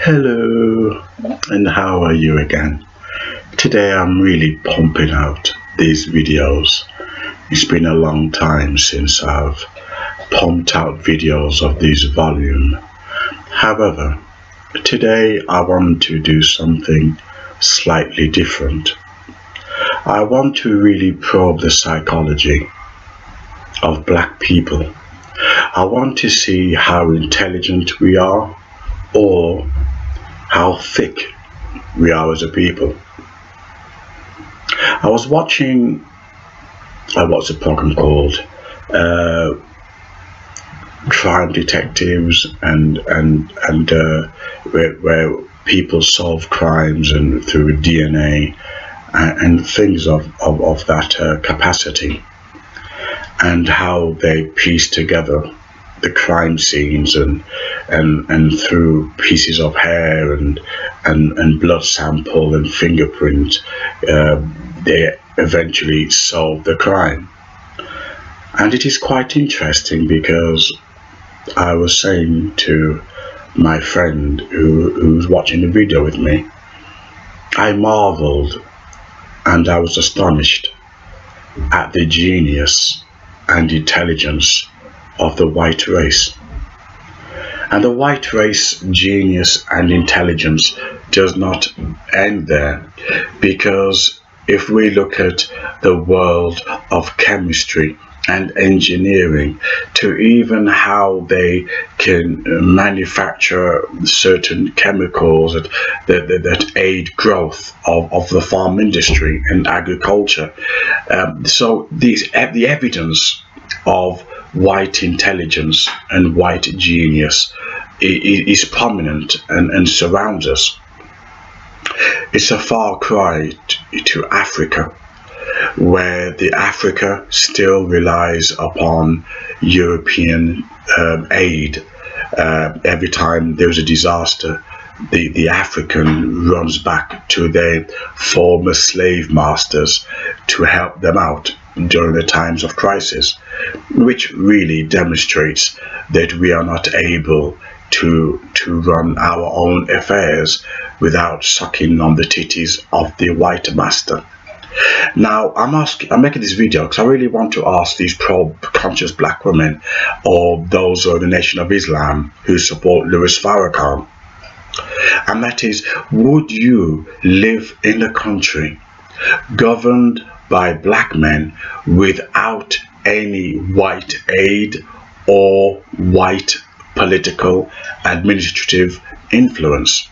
Hello, and how are you again? Today I'm really pumping out these videos. It's been a long time since I've pumped out videos of this volume. However, today I want to do something slightly different. I want to really probe the psychology of black people. I want to see how intelligent we are or how thick we are as a people. I was watching what's the program called? Uh, Crime detectives and where people solve crimes and through DNA and things of that capacity, and how they piece together the crime scenes and through pieces of hair and blood sample and fingerprint, uh, they eventually solve the crime. And it is quite interesting because I was saying to my friend who's watching the video with me, I marveled and I was astonished at the genius and intelligence of the white race. And the white race genius and intelligence does not end there, because if we look at the world of chemistry and engineering, to even how they can manufacture certain chemicals that aid growth of the farm industry and agriculture. So the evidence of white intelligence and white genius is prominent and surrounds us. It's a far cry to Africa, where the Africa still relies upon European aid. Every time there's a disaster, the African runs back to their former slave masters to help them out during the times of crisis, which really demonstrates that we are not able to run our own affairs without sucking on the titties of the white master. Now, I'm making this video because I really want to ask these pro-conscious black women, or those of the Nation of Islam who support Louis Farrakhan, and that is, would you live in a country governed by black men without any white aid or white political administrative influence?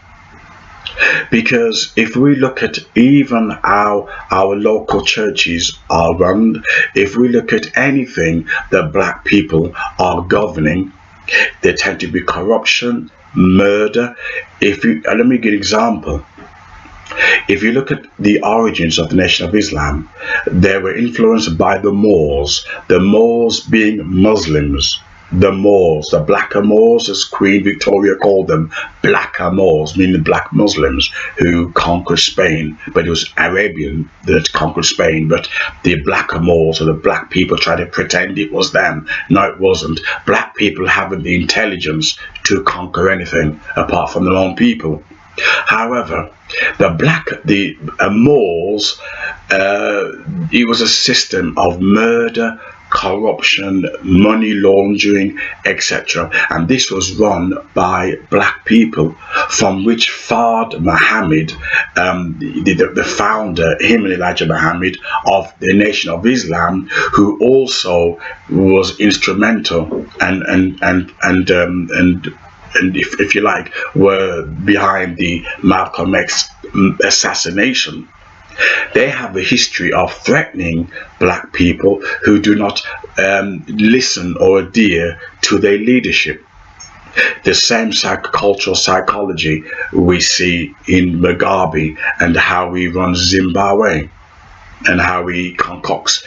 Because if we look at even how our local churches are run, if we look at anything that black people are governing, there tend to be corruption, murder. If you let me give an example. If you look at the origins of the Nation of Islam, they were influenced by the Moors being Muslims. The Moors, the Blacker Moors, as Queen Victoria called them, Blacker Moors, meaning black Muslims who conquered Spain, but it was Arabian that conquered Spain, but the Blacker Moors, or the black people, tried to pretend it was them. No, it wasn't. Black people haven't the intelligence to conquer anything apart from their own people. However, the Moors, it was a system of murder, corruption, money laundering, etc. And this was run by black people, from which Fard Muhammad, the founder, him and Elijah Muhammad of the Nation of Islam, who also was instrumental and if you like, were behind the Malcolm X assassination. They have a history of threatening black people who do not listen or adhere to their leadership. The same cultural psychology we see in Mugabe and how he runs Zimbabwe and how he concocts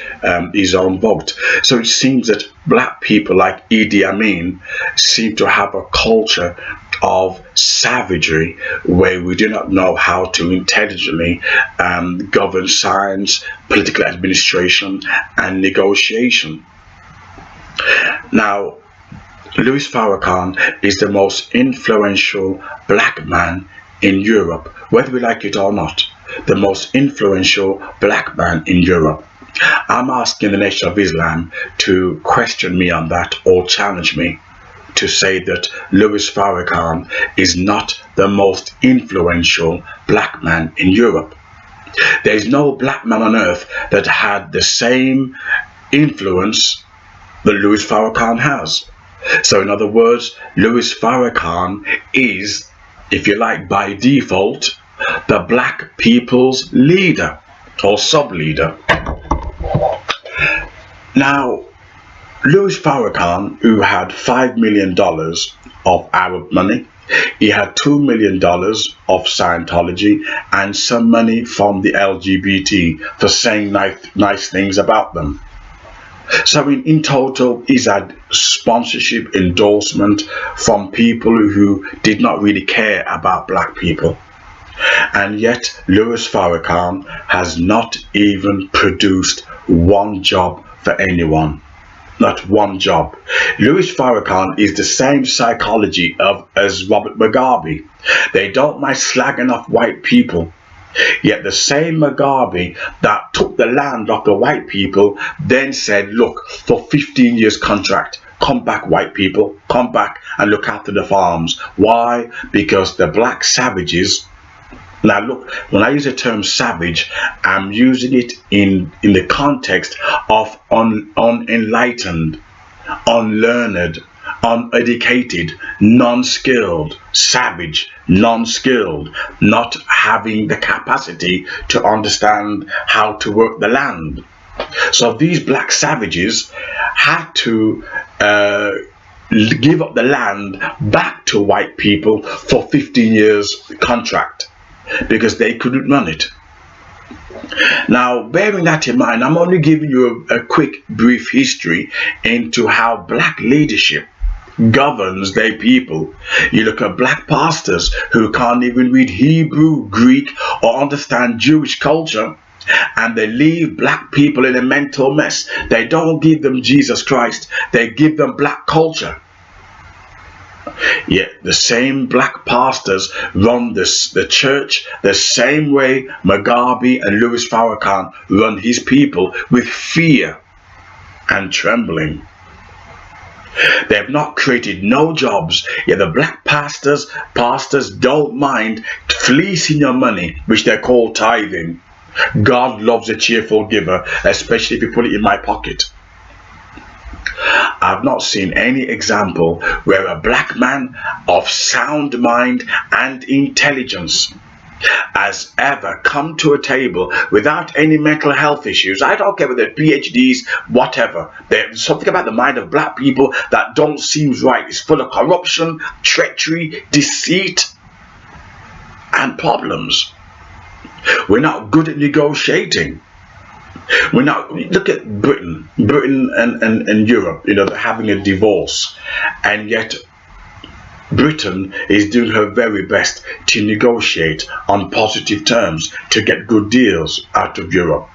his own vote. So it seems that black people like Idi Amin seem to have a culture of savagery where we do not know how to intelligently govern science, political administration, and negotiation. Now, Louis Farrakhan is the most influential black man in Europe, whether we like it or not. The most influential black man in Europe. I'm asking the Nation of Islam to question me on that or challenge me to say that Louis Farrakhan is not the most influential black man in Europe. There is no black man on earth that had the same influence that Louis Farrakhan has. So, in other words, Louis Farrakhan is, if you like, by default, the black people's leader or sub leader. Now, Louis Farrakhan, who had $5 million of Arab money, he had $2 million of Scientology and some money from the LGBT for saying nice things about them. So in total, he's had sponsorship, endorsement from people who did not really care about black people. And yet, Louis Farrakhan has not even produced one job for anyone. Not one job. Louis Farrakhan is the same psychology as Robert Mugabe. They don't mind slagging off white people. Yet the same Mugabe that took the land of the white people then said, look, for 15 years contract, come back white people, come back and look after the farms. Why? Because the black savages. Now look, when I use the term savage, I'm using it in the context of unenlightened, unlearned, uneducated, non-skilled, savage, non-skilled, not having the capacity to understand how to work the land. So these black savages had to give up the land back to white people for 15 years contract because they couldn't run it. Now, bearing that in mind, I'm only giving you a quick, brief history into how black leadership governs their people. You look at black pastors who can't even read Hebrew, Greek, or understand Jewish culture, and they leave black people in a mental mess. They don't give them Jesus Christ, they give them black culture. Yet the same black pastors run the church the same way Mugabe and Louis Farrakhan run his people, with fear and trembling. They have not created no jobs, yet the black pastors don't mind fleecing your money, which they call tithing. God loves a cheerful giver, especially if you put it in my pocket. I've not seen any example where a black man of sound mind and intelligence has ever come to a table without any mental health issues. I don't care whether they're PhDs, whatever. There's something about the mind of black people that don't seem right. It's full of corruption, treachery, deceit, and problems. We're not good at negotiating. We're not. Look at Britain and Europe. You know, they're having a divorce, and yet Britain is doing her very best to negotiate on positive terms to get good deals out of Europe.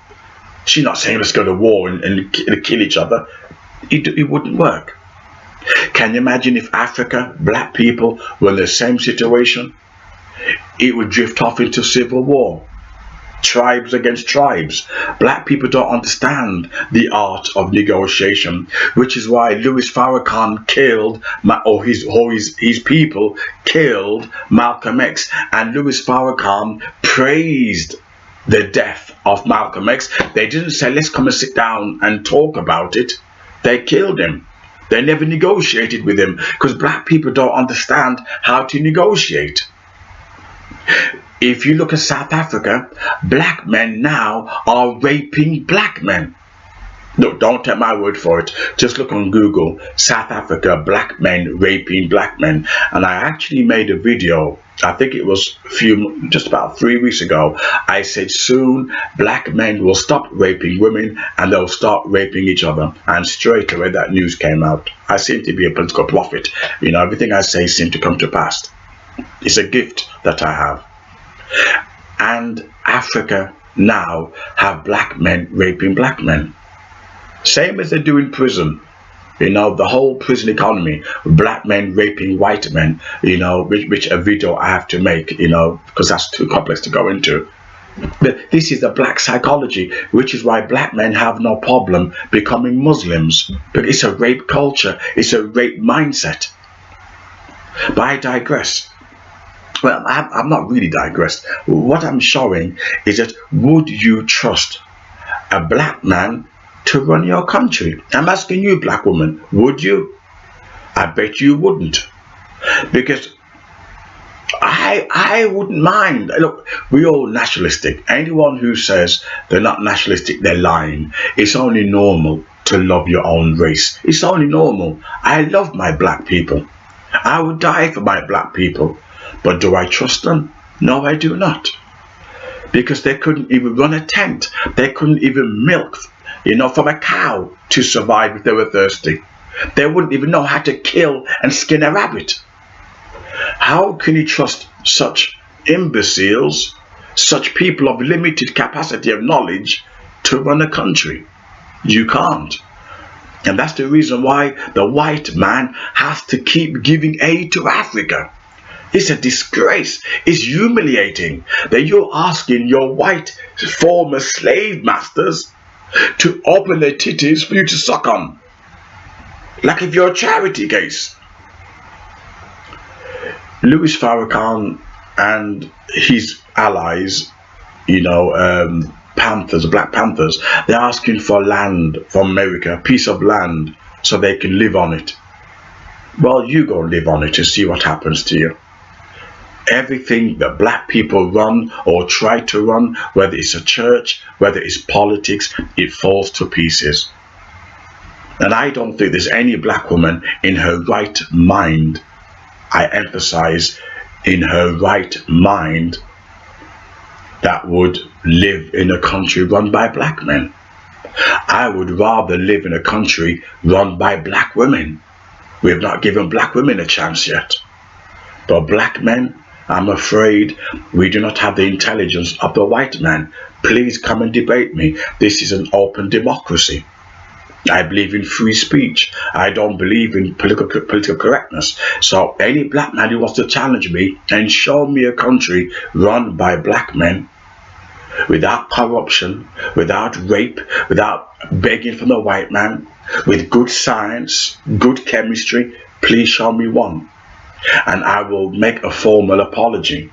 She's not saying let's go to war and kill each other. It wouldn't work. Can you imagine if Africa, black people, were in the same situation? It would drift off into civil war. Tribes against tribes. Black people don't understand the art of negotiation, which is why Louis Farrakhan killed, his people killed Malcolm X, and Louis Farrakhan praised the death of Malcolm X. They didn't say let's come and sit down and talk about it. They killed him. They never negotiated with him because black people don't understand how to negotiate. If you look at South Africa, black men now are raping black men. No, don't take my word for it. Just look on Google, South Africa, black men raping black men. And I actually made a video, I think it was just about 3 weeks ago. I said soon black men will stop raping women and they'll start raping each other. And straight away that news came out. I seem to be a political prophet. You know, everything I say seems to come to pass. It's a gift that I have. And Africa now have black men raping black men. Same as they do in prison. You know, the whole prison economy, black men raping white men, you know, which a video I have to make, you know, because that's too complex to go into. But this is the black psychology, which is why black men have no problem becoming Muslims. But it's a rape culture, it's a rape mindset. But I digress. Well, I'm not really digressed. What I'm showing is that would you trust a black man to run your country? I'm asking you, black woman, would you? I bet you wouldn't. Because I wouldn't mind. Look, we're all nationalistic. Anyone who says they're not nationalistic, they're lying. It's only normal to love your own race. It's only normal. I love my black people. I would die for my black people. But do I trust them? No, I do not. Because they couldn't even run a tent. They couldn't even milk, you know, from a cow to survive if they were thirsty. They wouldn't even know how to kill and skin a rabbit. How can you trust such imbeciles, such people of limited capacity of knowledge to run a country? You can't. And that's the reason why the white man has to keep giving aid to Africa. It's a disgrace. It's humiliating that you're asking your white former slave masters to open their titties for you to suck on. Like if you're a charity case. Louis Farrakhan and his allies, you know, Panthers, Black Panthers, they're asking for land from America, a piece of land, so they can live on it. Well, you go live on it and see what happens to you. Everything that black people run or try to run, whether it's a church, whether it's politics, it falls to pieces. And I don't think there's any black woman in her right mind, I emphasize, in her right mind, that would live in a country run by black men. I would rather live in a country run by black women. We have not given black women a chance yet. But black men, I'm afraid we do not have the intelligence of the white man. Please come and debate me. This is an open democracy. I believe in free speech. I don't believe in political correctness. So any black man who wants to challenge me and show me a country run by black men, without corruption, without rape, without begging from the white man, with good science, good chemistry, please show me one. And I will make a formal apology.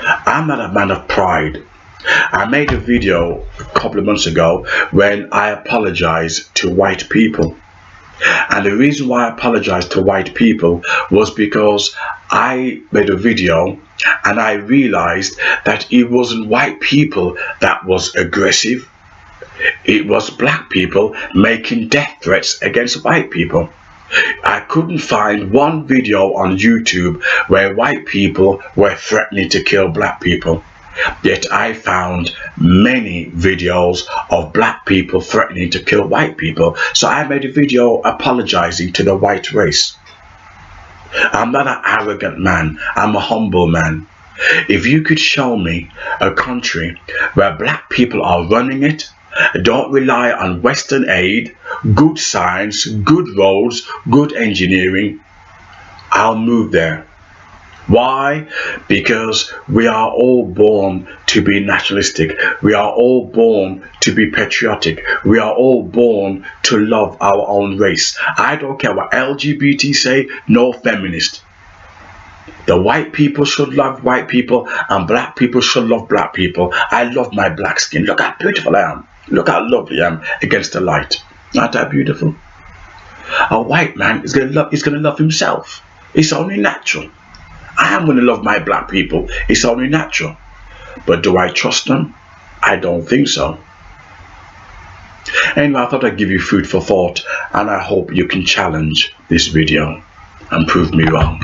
I'm not a man of pride. I made a video a couple of months ago when I apologized to white people. And the reason why I apologized to white people was because I made a video and I realized that it wasn't white people that was aggressive. It was black people making death threats against white people. I couldn't find one video on YouTube where white people were threatening to kill black people. Yet I found many videos of black people threatening to kill white people. So I made a video apologizing to the white race. I'm not an arrogant man. I'm a humble man. If you could show me a country where black people are running it, don't rely on Western aid, good science, good roads, good engineering, I'll move there. Why? Because we are all born to be nationalistic. We are all born to be patriotic. We are all born to love our own race. I don't care what LGBT say, no feminist. The white people should love white people and black people should love black people. I love my black skin. Look how beautiful I am. Look how lovely I am against the light. Not that beautiful? A white man is going to love himself. It's only natural. I am going to love my black people. It's only natural. But do I trust them? I don't think so. Anyway, I thought I'd give you food for thought, and I hope you can challenge this video and prove me wrong.